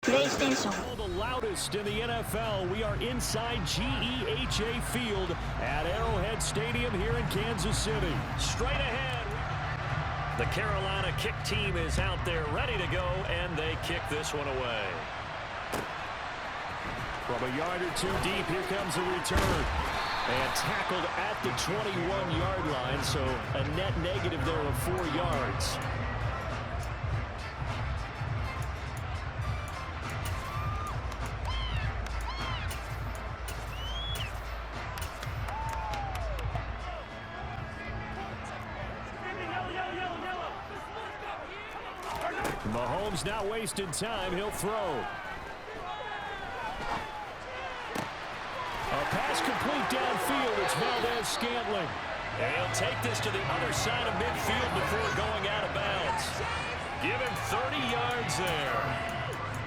PlayStation. The loudest in the NFL. We are inside GEHA Field at Arrowhead Stadium here in Kansas City. Straight ahead. The Carolina kick team is out there ready to go, and they kick this one away. From a yard or two deep, here comes the return. And tackled at the 21-yard line, so a net negative there of 4 yards. Mahomes not wasting time. He'll throw. A pass complete downfield. It's Valdez-Scantling. And he'll take this to the other side of midfield before going out of bounds. Give him 30 yards there.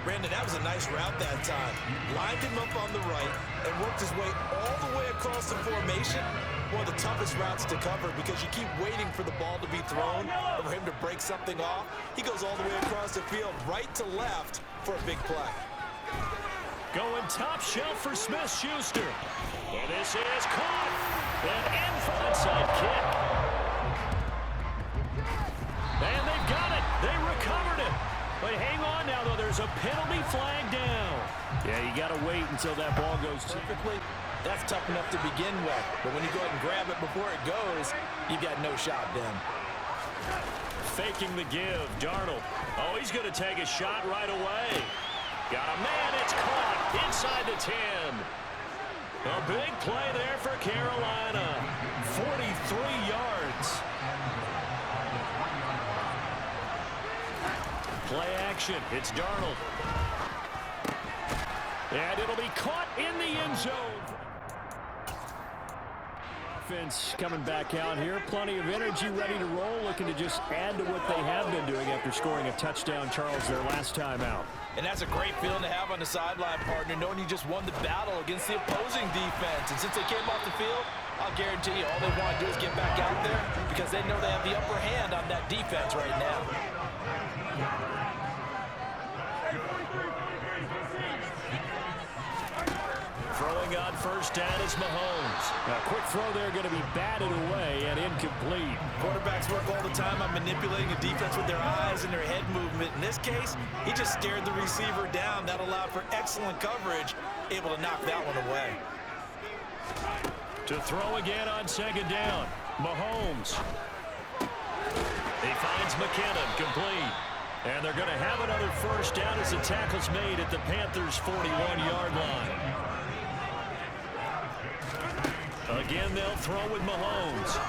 Brandon, that was a nice route that time. Lined him up on the right and worked his way all the way across the formation. One of the toughest routes to cover because you keep waiting for the ball to be thrown or for him to break something off. He goes all the way across the field, right to left, for a big play. Going top shelf for Smith-Schuster. And this is caught. And in for an onside kick. And they've got it. They recovered it. But hang on now, though. There's a penalty flag down. Yeah, you got to wait until that ball goes. Typically, that's tough enough to begin with. But when you go ahead and grab it before it goes, you've got no shot then. Faking the give. Darnold. Oh, he's going to take a shot right away. Got a man. It's caught inside the 10. A big play there for Carolina. 43 yards. Play action. It's Darnold. And it'll be caught in the end zone. Offense coming back out here. Plenty of energy, ready to roll. Looking to just add to what they have been doing after scoring a touchdown, Charles, their last time out. And that's a great feeling to have on the sideline, partner, knowing you just won the battle against the opposing defense. And since they came off the field, I'll guarantee you all they want to do is get back out there because they know they have the upper hand on that defense right now. Throwing on first down is Mahomes. A quick throw there going to be batted away and incomplete. Quarterbacks work all the time on manipulating a defense with their eyes and their head movement. In this case, he just stared the receiver down. That allowed for excellent coverage, able to knock that one away. To throw again on second down, Mahomes. He finds McKinnon, complete. And they're going to have another first down as the tackle's made at the Panthers' 41-yard line. Again, they'll throw with Mahomes.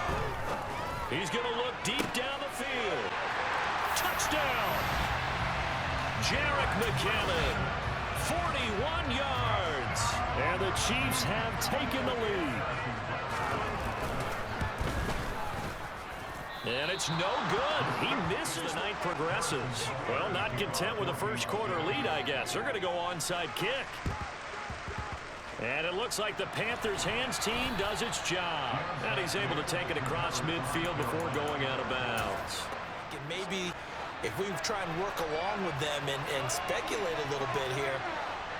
He's going to look deep down the field. Touchdown! Jerick McKinnon, 41 yards. And the Chiefs have taken the lead. And it's no good. He missed. The night progresses. Well, not content with a first quarter lead, I guess. They're going to go onside kick. And it looks like the Panthers' hands team does its job. And he's able to take it across midfield before going out of bounds. And maybe if we try and work along with them and speculate a little bit here,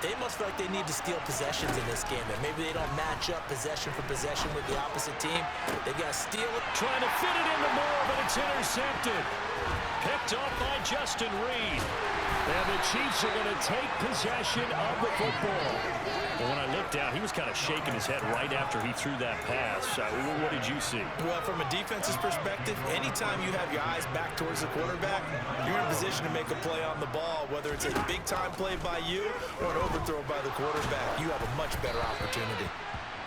they must feel like they need to steal possessions in this game. And maybe they don't match up possession for possession with the opposite team. They've got to steal it. Trying to fit it into Moore, but it's intercepted. Picked off by Justin Reed. And the Chiefs are going to take possession of the football. Well, when I looked down, he was kind of shaking his head right after he threw that pass. What did you see? Well, from a defense's perspective, anytime you have your eyes back towards the quarterback, you're in a position to make a play on the ball, whether it's a big-time play by you or an overthrow by the quarterback. You have a much better opportunity.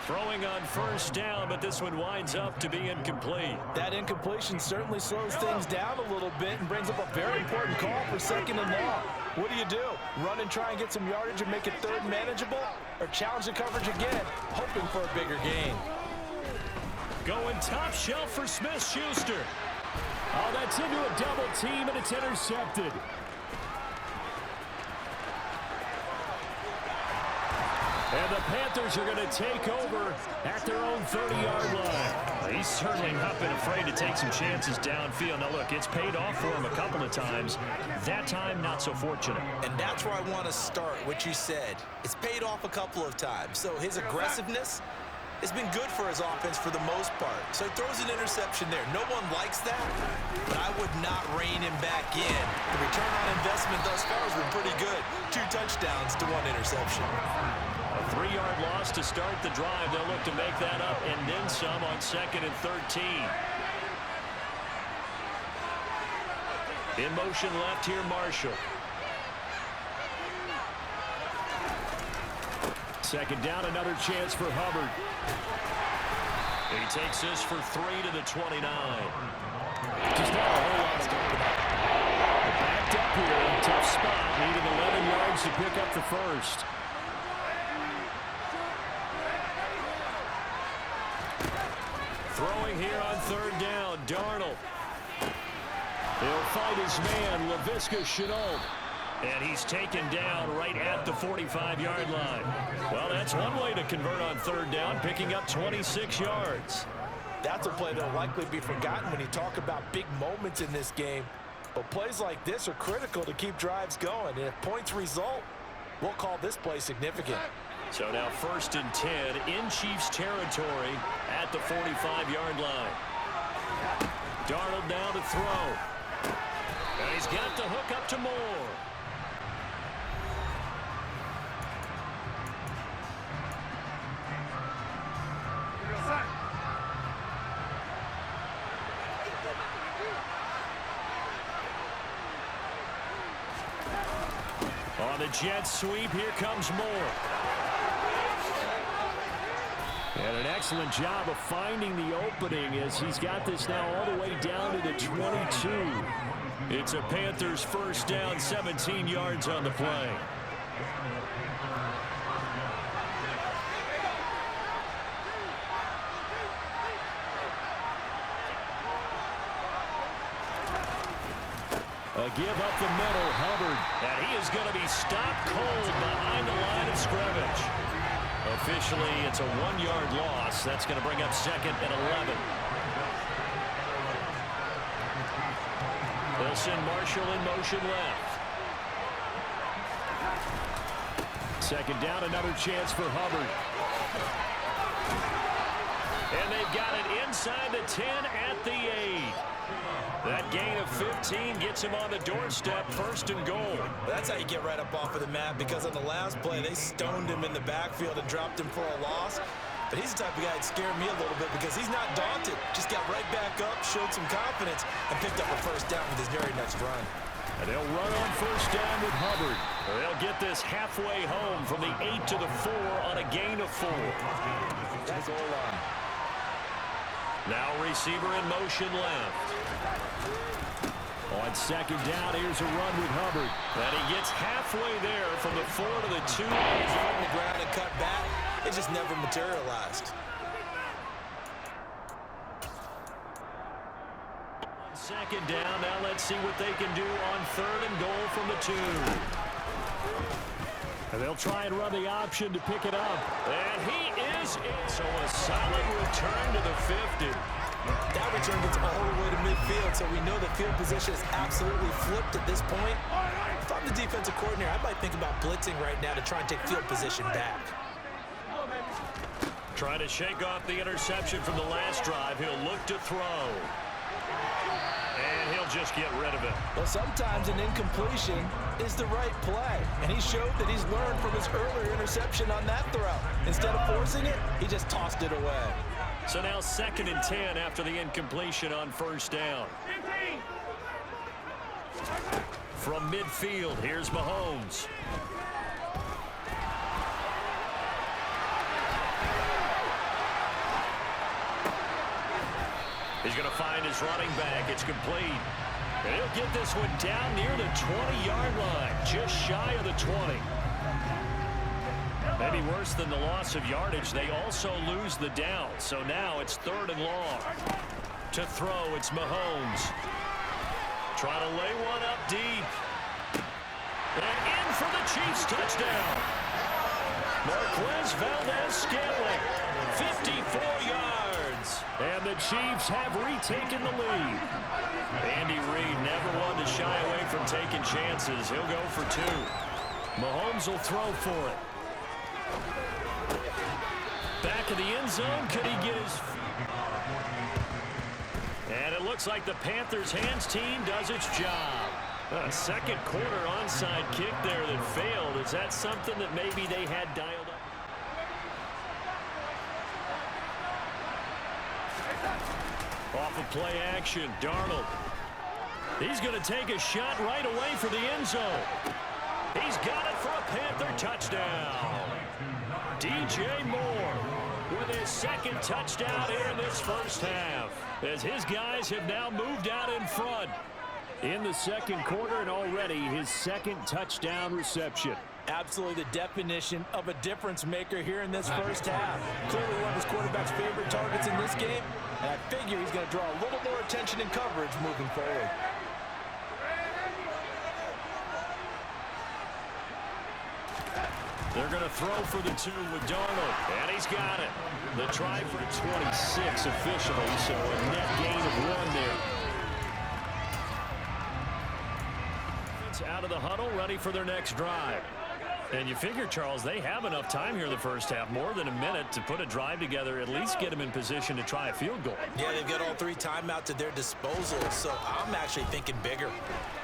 Throwing on first down, but this one winds up to be incomplete. That incompletion certainly slows things down a little bit and brings up a very important call for second and long. What do? Run and try and get some yardage and make it third manageable? Or challenge the coverage again, hoping for a bigger gain? Going top shelf for Smith-Schuster. Oh, that's into a double team, and it's intercepted. And the Panthers are going to take over at their own 30-yard line. He's certainly not been afraid to take some chances downfield. Now, look, it's paid off for him a couple of times. That time, not so fortunate. And that's where I want to start, what you said. It's paid off a couple of times. So his aggressiveness has been good for his offense for the most part. So he throws an interception there. No one likes that, but I would not rein him back in. The return on investment thus far has been pretty good. 2 touchdowns to 1 interception. A 3-yard loss to start the drive. They'll look to make that up and then some on 2nd and 13. In motion left here, Marshall. 2nd down, another chance for Hubbard. He takes this for 3 to the 29. Just not a whole lot of time. Backed up here, tough spot, needing 11 yards to pick up the first. Throwing here on 3rd down, Darnold. He'll fight his man, Laviska Shenault. And he's taken down right at the 45-yard line. Well, that's one way to convert on 3rd down, picking up 26 yards. That's a play that'll likely be forgotten when you talk about big moments in this game. But plays like this are critical to keep drives going. And if points result, we'll call this play significant. So now 1st and 10 in Chiefs territory at the 45-yard line. Darnold now to throw. And he's got the hook up to Moore. On the jet sweep, here comes Moore. And an excellent job of finding the opening as he's got this now all the way down to the 22. It's a Panthers 1st down, 17 yards on the play. A give up the middle, Hubbard. And he is going to be stopped cold behind the line of scrimmage. Officially, it's a 1-yard loss. That's going to bring up 2nd and 11. They'll send Marshall in motion left. 2nd down, another chance for Hubbard. And they've got it inside the 10 at the 8. That gain of 15 gets him on the doorstep, 1st and goal. That's how you get right up off of the mat, because on the last play, they stoned him in the backfield and dropped him for a loss. But he's the type of guy that scared me a little bit because he's not daunted. Just got right back up, showed some confidence, and picked up a 1st down with his very next run. And they'll run on 1st down with Hubbard. They'll get this halfway home from the 8 to the 4 on a gain of 4. That's goal line. Now receiver in motion left. On 2nd down, here's a run with Hubbard. And he gets halfway there from the 4 to the 2. He's on the ground and cut back. It just never materialized. On 2nd down, now let's see what they can do on 3rd and goal from the 2. And they'll try and run the option to pick it up. And he is in. So a solid return to the 50. That return gets all the way to midfield, so we know the field position is absolutely flipped at this point. If I'm the defensive coordinator, I might think about blitzing right now to try and take field position back. Trying to shake off the interception from the last drive. He'll look to throw. And he'll just get rid of it. Well, sometimes an incompletion is the right play. And he showed that he's learned from his earlier interception on that throw. Instead of forcing it, he just tossed it away. So now 2nd and 10 after the incompletion on 1st down. From midfield, here's Mahomes. He's going to find his running back. It's complete. And he'll get this one down near the 20-yard line, just shy of the 20. Maybe worse than the loss of yardage, they also lose the down. So now it's 3rd and long. To throw, it's Mahomes. Trying to lay one up deep. And in for the Chiefs touchdown. Marquez Valdez-Scantling, 54 yards. And the Chiefs have retaken the lead. Andy Reid never wanted to shy away from taking chances. He'll go for two. Mahomes will throw for it. Back of the end zone. Could he get his... And it looks like the Panthers hands team does its job. A second quarter onside kick there that failed. Is that something that maybe they had dialed up? Off of play action, Darnold. He's going to take a shot right away for the end zone. He's got it for a Panther touchdown. DJ Moore with his second touchdown here in this first half, as his guys have now moved out in front in the second quarter, and already his second touchdown reception. Absolutely the definition of a difference maker here in this first half. Clearly one of his quarterback's favorite targets in this game, and I figure he's going to draw a little more attention and coverage moving forward. They're going to throw for the two with Darnold, and he's got it. The try for 26 officially, so a net gain of 1 there. Out of the huddle, ready for their next drive. And you figure, Charles, they have enough time here in the first half, more than a minute, to put a drive together, at least get them in position to try a field goal. Yeah, they've got all 3 timeouts at their disposal, so I'm actually thinking bigger.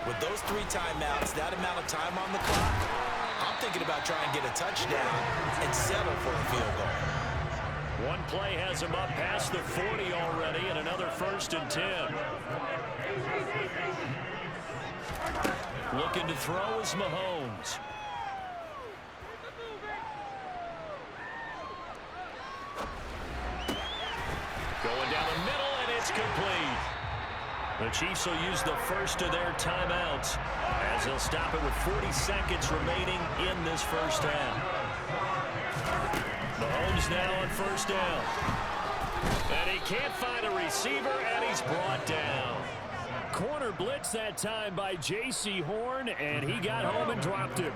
With those 3 timeouts, that amount of time on the clock, I'm thinking about trying to get a touchdown and settle for a field goal. One play has him up past the 40 already, and another 1st and 10. Looking to throw is Mahomes. Going down the middle, and it's complete. The Chiefs will use the first of their timeouts, as they'll stop it with 40 seconds remaining in this first half. Mahomes now on first down. And he can't find a receiver, and he's brought down. Corner blitz that time by J.C. Horn, and he got home and dropped him.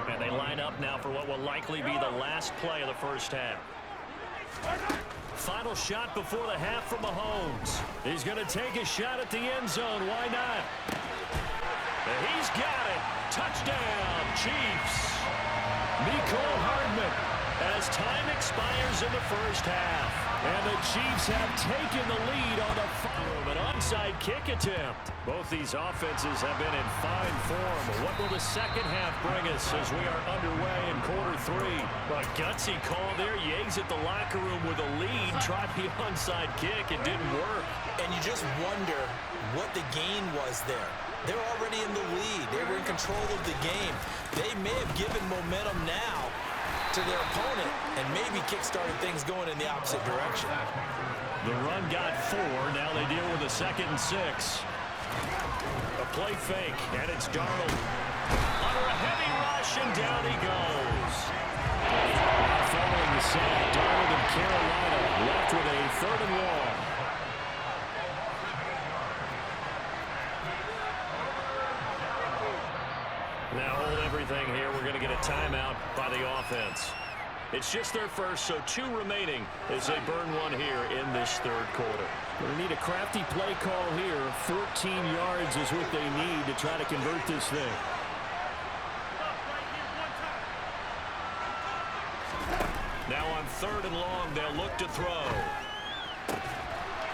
And they line up now for what will likely be the last play of the first half. Final shot before the half from Mahomes. He's going to take a shot at the end zone. Why not? And he's got it. Touchdown, Chiefs. Mecole Hardman as time expires in the first half. And the Chiefs have taken the lead on the final of an onside kick attempt. Both these offenses have been in fine form. What will the second half bring us as we are underway in quarter 3? A gutsy call there. Yates at the locker room with a lead. Tried the onside kick. It didn't work. And you just wonder what the gain was there. They're already in the lead. They were in control of the game. They may have given momentum now to their opponent and maybe kick-started things going in the opposite direction. The run got 4. Now they deal with a 2nd and 6. A play fake, and it's Darnold. Under a heavy rush, and down he goes. Following the sack, Darnold and Carolina left with a 3rd and long. Now hold everything here. We're going to get a timeout by the offense. It's just their first, so 2 remaining as they burn 1 here in this 3rd quarter. They need a crafty play call here. 14 yards is what they need to try to convert this thing. Now on 3rd and long, they'll look to throw.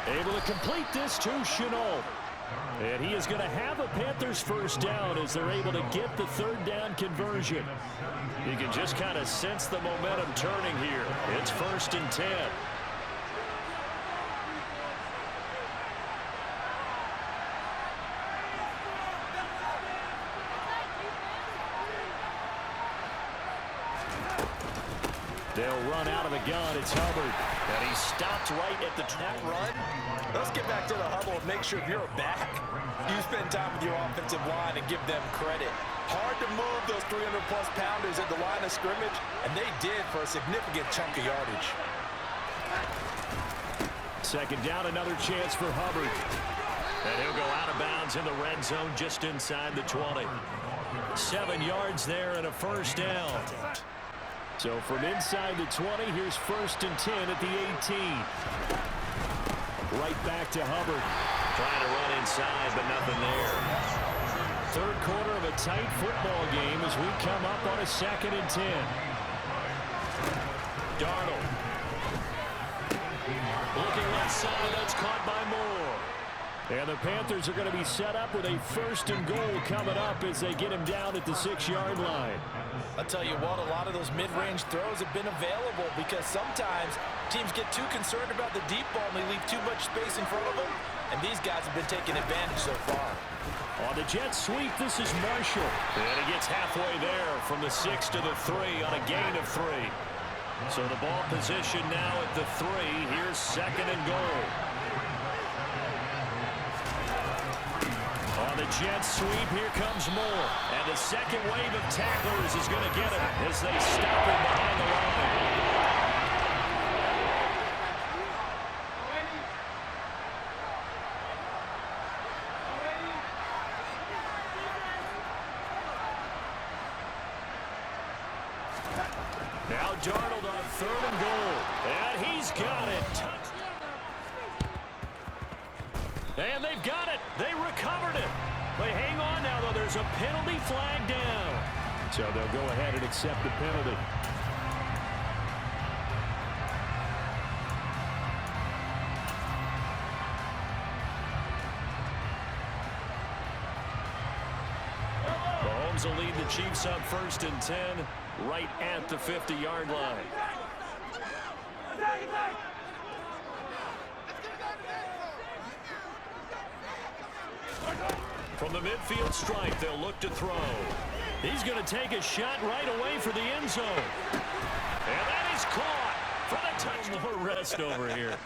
Able to complete this to Shootout. And he is going to have a Panthers first down as they're able to get the 3rd down conversion. You can just kind of sense the momentum turning here. It's 1st and 10. They'll run out of the gun. It's Hubbard. And he stopped right at the That run. Let's get back to the huddle and make sure if you're a back, you spend time with your offensive line and give them credit. Hard to move those 300-plus pounders at the line of scrimmage, and they did for a significant chunk of yardage. 2nd down, another chance for Hubbard. And he'll go out of bounds in the red zone just inside the 20. 7 yards there and a first down. So from inside the 20, here's 1st and 10 at the 18. Right back to Hubbard. Trying to run inside, but nothing there. Third quarter of a tight football game as we come up on a 2nd and 10. Darnold. Looking left side, that's caught by Moore. And the Panthers are going to be set up with a 1st and goal coming up as they get him down at the 6-yard line. I'll tell you what, a lot of those mid-range throws have been available because sometimes teams get too concerned about the deep ball and they leave too much space in front of them. And these guys have been taking advantage so far. On the jet sweep, this is Marshall. And he gets halfway there from the 6 to the 3 on a gain of 3. So the ball position now at the 3. Here's 2nd and goal. On the jet sweep, here comes Moore. And the second wave of tacklers is going to get him as they stop him behind the line. Now Darnold on 3rd and goal. And he's got it. And they've got it. They recovered it. They hang on now, though. There's a penalty flag down. So they'll go ahead and accept the penalty. Mahomes will lead the Chiefs up 1st and 10 right at the 50-yard line. From the midfield stripe, they'll look to throw. He's going to take a shot right away for the end zone. And that is caught for the touchdown. More rest over here.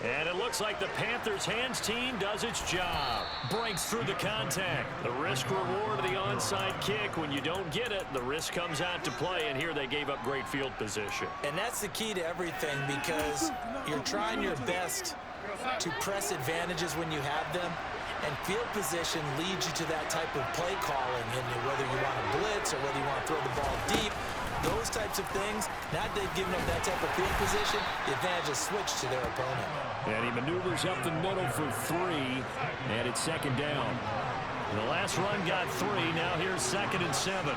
And it looks like the Panthers' hands team does its job. Breaks through the contact. The risk-reward of the onside kick. When you don't get it, the risk comes out to play, and here they gave up great field position. And that's the key to everything because you're trying your best to press advantages when you have them. And field position leads you to that type of play calling, and whether you want to blitz or whether you want to throw the ball deep, those types of things. Now they've given them that type of field position, the advantage is switched to their opponent. And he maneuvers up the middle for 3, and it's 2nd down. The last run got 3. Now here's 2nd and 7.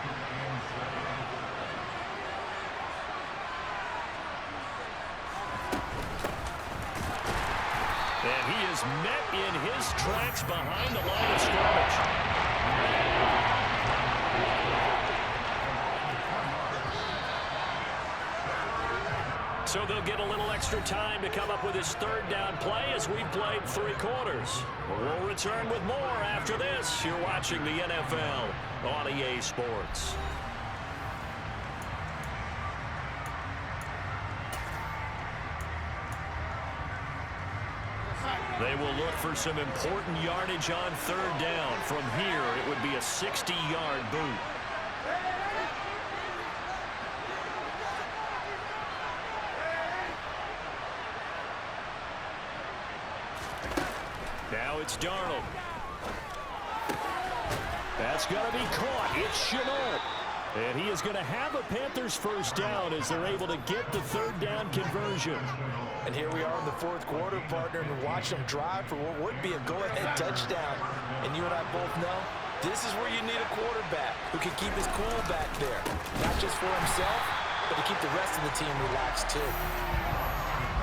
And he is met in his tracks behind the line of scrimmage. So they'll get a little extra time to come up with his 3rd down play as we've played 3 quarters. We'll return with more after this. You're watching the NFL on EA Sports. They will look for some important yardage on 3rd down. From here, it would be a 60-yard boot. Now it's Darnold. That's going to be caught. It's Shootout. And he is going to have a Panthers 1st down as they're able to get the 3rd down conversion. And here we are in the 4th quarter, partner, and watch them drive for what would be a go-ahead touchdown. And you and I both know this is where you need a quarterback who can keep his cool back there. Not just for himself, but to keep the rest of the team relaxed too.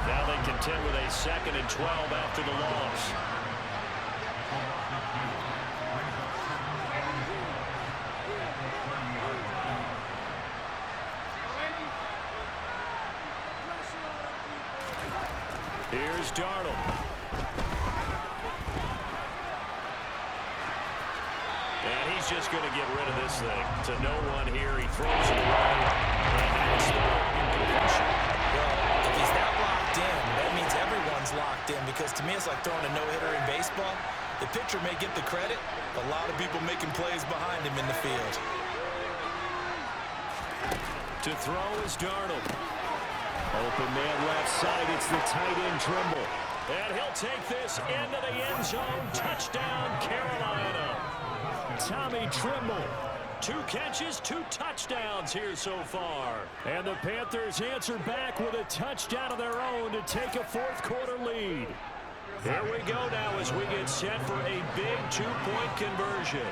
Now they contend with a 2nd and 12 after the loss. Here's Darnold. And he's just going to get rid of this thing. To no one here. He throws it away. And that's the incompletion. Well, if he's not locked in, that means everyone's locked in because to me it's like throwing a no-hitter in baseball. The pitcher may get the credit. A lot of people making plays behind him in the field. To throw is Darnold. Open man left side. It's the tight end Trimble. And he'll take this into the end zone. Touchdown, Carolina. Tommy Trimble 2 catches, 2 touchdowns here so far. And the Panthers answer back with a touchdown of their own to take a fourth-quarter lead. Here we go now as we get set for a big 2-point conversion.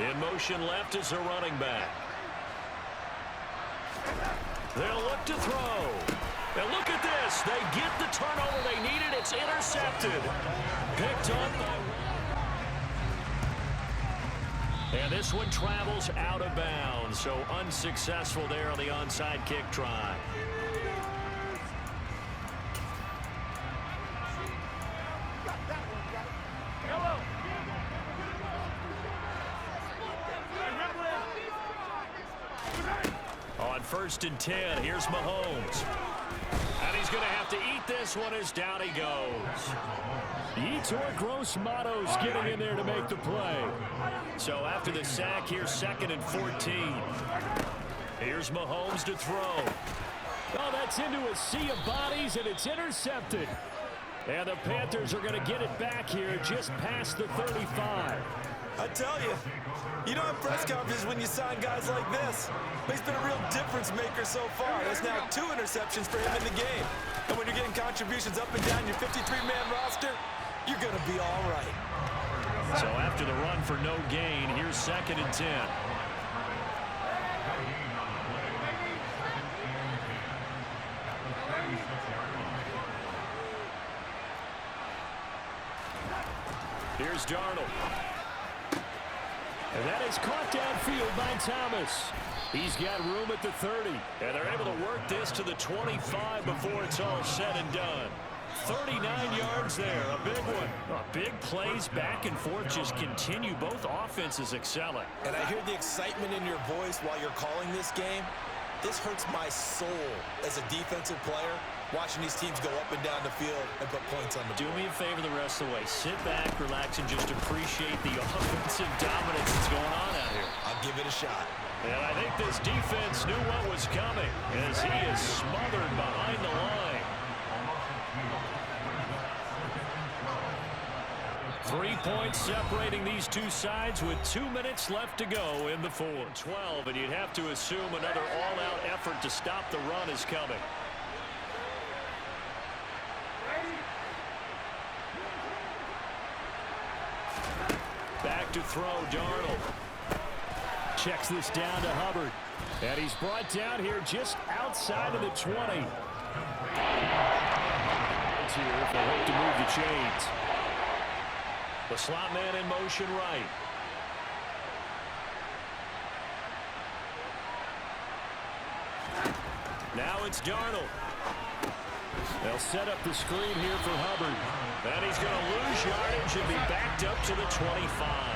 In motion left is a running back. They'll look to throw. And look at this. They get the turnover they needed. It's intercepted. Picked up by... And this one travels out of bounds. So unsuccessful there on the onside kick try. On 1st and 10, here's Mahomes. And he's going to have to eat this one as down he goes. Yetur Gross-Matos getting in there to make the play. So after the sack, here's 2nd and 14. Here's Mahomes to throw. Oh, that's into a sea of bodies, and it's intercepted. And the Panthers are going to get it back here just past the 35. I tell you, you don't have press conferences when you sign guys like this. But he's been a real difference maker so far. There's now 2 interceptions for him in the game. And when you're getting contributions up and down your 53-man roster, you're going to be all right. So after the run for no gain, here's 2nd and 10. Here's Darnold. And that is caught downfield by Thomas. He's got room at the 30. And they're able to work this to the 25 before it's all said and done. 39 yards there, a big one. Big plays back and forth just continue. Both offenses excelling. And I hear the excitement in your voice while you're calling this game. This hurts my soul as a defensive player, watching these teams go up and down the field and put points on the board. Do me a favor the rest of the way. Sit back, relax, and just appreciate the offensive dominance that's going on out here. I'll give it a shot. And I think this defense knew what was coming as he is smothered behind the line. 3 points separating these two sides with 2 minutes left to go in the fourth. 12, and you'd have to assume another all-out effort to stop the run is coming. Back to throw, Darnold. Checks this down to Hubbard. And he's brought down here just outside of the 20. It's here if they hope to move the chains. The slot man in motion right. Now it's Darnold. They'll set up the screen here for Hubbard. And he's going to lose yardage and be backed up to the 25.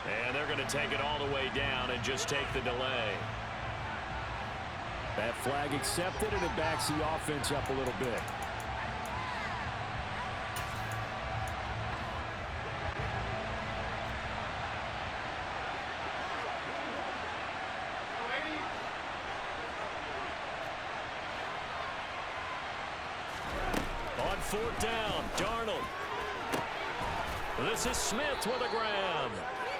And they're going to take it all the way down and just take the delay. That flag accepted, and it backs the offense up a little bit. On 4th down, Darnold. This is Smith with a grab.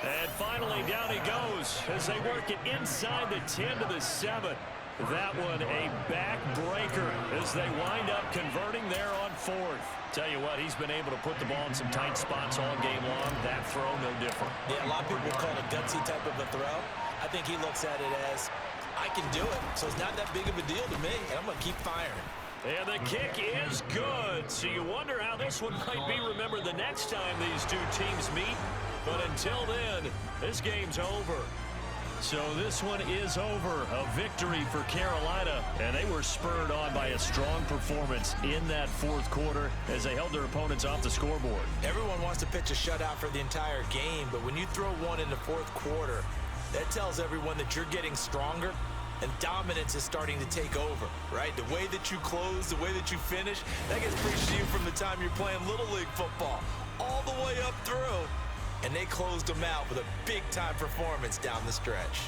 And finally, down he goes as they work it inside the 10 to the 7. That one a backbreaker as they wind up converting there on 4th. Tell you what, he's been able to put the ball in some tight spots all game long. That throw, no different. Yeah, a lot of people call it a gutsy type of a throw. I think he looks at it as, I can do it, so it's not that big of a deal to me, and I'm going to keep firing. And the kick is good. So you wonder how this one might be remembered the next time these two teams meet. But until then, this game's over. So this one is over. A victory for Carolina, and they were spurred on by a strong performance in that fourth quarter as they held their opponents off the scoreboard. Everyone wants to pitch a shutout for the entire game, but when you throw one in the fourth quarter, that tells everyone that you're getting stronger and dominance is starting to take over, right? The way that you close, the way that you finish, that gets preached to you from the time you're playing Little League football all the way up through. And they closed them out with a big-time performance down the stretch.